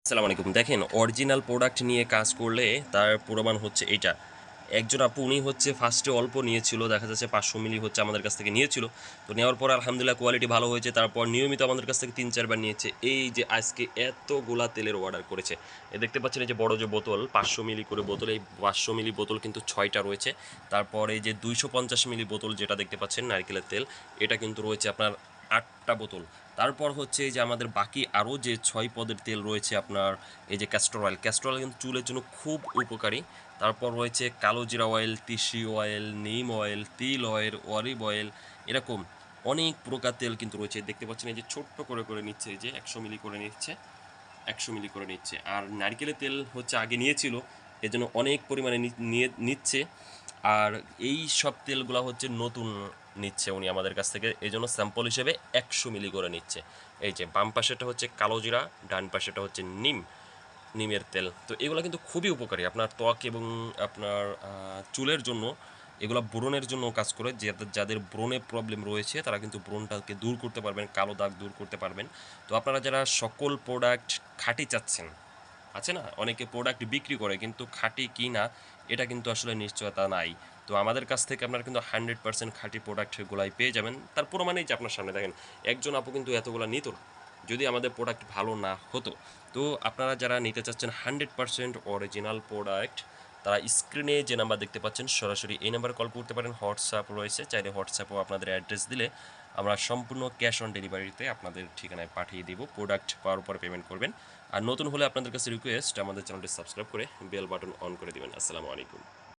আসসালামু আলাইকুম। দেখেন অরিজিনাল প্রোডাক্ট নিয়ে কাজ করলে তার প্রমাণ হচ্ছে এইটা। একজন আপু উনি হচ্ছে ফার্স্টে অল্প নিয়েছিল, দেখা যাচ্ছে ৫০০ মিলি হচ্ছে আমাদের কাছ থেকে নিয়েছিল। তো নেওয়ার পর আলহামদুলিল্লাহ কোয়ালিটি ভালো হয়েছে। তারপর নিয়মিত আমাদের কাছ থেকে ৩-৪ বার নিয়েছে। এই যে আজকে এতগুলা তেলের অর্ডার করেছে। দেখতে পাচ্ছেন এই যে বড় যে বোতল ৫০০ মিলি করে বোতল, এই ৫০০ মিলি বোতল কিন্তু ৬টা রয়েছে। তারপর এই যে ২৫০ মিলি বোতল যেটা দেখতে পাচ্ছেন নারকেলের তেল, এটা কিন্তু রয়েছে আপনার ৮টা বোতল। তারপর হচ্ছে এই যে আমাদের বাকি আরও যে ৬ পদের তেল রয়েছে আপনার এই যে ক্যাস্টর অয়েল কিন্তু চুলের জন্য খুব উপকারী। তারপর রয়েছে কালো জিরা অয়েল, তিসি অয়েল, নিম অয়েল, তিল অয়েল, অলিভ অয়েল, এরকম অনেক প্রকার তেল কিন্তু রয়েছে। দেখতে পাচ্ছেন এই যে ছোট্ট করে করে নিচ্ছে, এই যে ১০০ মিলি করে নিচ্ছে, ১০০ মিলি করে নিচ্ছে। আর নারকেলের তেল হচ্ছে আগে নিয়েছিল, এজন্য অনেক পরিমাণে নিয়ে নিচ্ছে। আর এই সব তেলগুলো হচ্ছে নতুন নিচ্ছে উনি আমাদের কাছ থেকে, এই জন্য স্যাম্পল হিসেবে ১০০ মিলি করে নিচ্ছে। এই যে বাম পাশেটা হচ্ছে কালো জিরা, ডান পাশেটা হচ্ছে নিমের তেল। তো এগুলো কিন্তু খুবই উপকারী আপনার ত্বক এবং আপনার চুলের জন্য। এগুলো ব্রণের জন্য কাজ করে। যাদের ব্রণে প্রবলেম রয়েছে তারা কিন্তু ব্রণটাকে দূর করতে পারবেন, কালো দাগ দূর করতে পারবেন। তো আপনারা যারা সকল প্রোডাক্ট খাঁটি চাচ্ছেন, আছে না অনেকে প্রোডাক্ট বিক্রি করে কিন্তু খাঁটি কি না এটা কিন্তু আসলে নিশ্চয়তা নাই। তো আমাদের কাছ থেকে আপনারা কিন্তু 100% খাঁটি প্রোডাক্টগুলাই পেয়ে যাবেন। তার প্রমাণেই যে আপনার সামনে দেখেন একজন আপু কিন্তু এতগুলো নিত না যদি আমাদের প্রোডাক্ট ভালো না হতো। তো আপনারা যারা নিতে চাচ্ছেন 100% অরিজিনাল প্রোডাক্ট, তারা স্ক্রিনে যে নাম্বার দেখতে পাচ্ছেন সরাসরি এই নাম্বারে কল করতে পারেন। হোয়াটসঅ্যাপ রয়েছে, চাইলে হোয়াটসঅ্যাপেও আপনাদের অ্যাড্রেস দিলে আমরা সম্পূর্ণ ক্যাশ অন ডেলিভারিতে আপনাদের ঠিকানায় পাঠিয়ে দিব। প্রোডাক্ট পাওয়ার পর পেমেন্ট করবেন। আর নতুন হলে আপনাদের কাছে রিকোয়েস্ট, আমাদের চ্যানেলটি সাবস্ক্রাইব করে বেল বাটন অন করে দিবেন। আসসালামু আলাইকুম।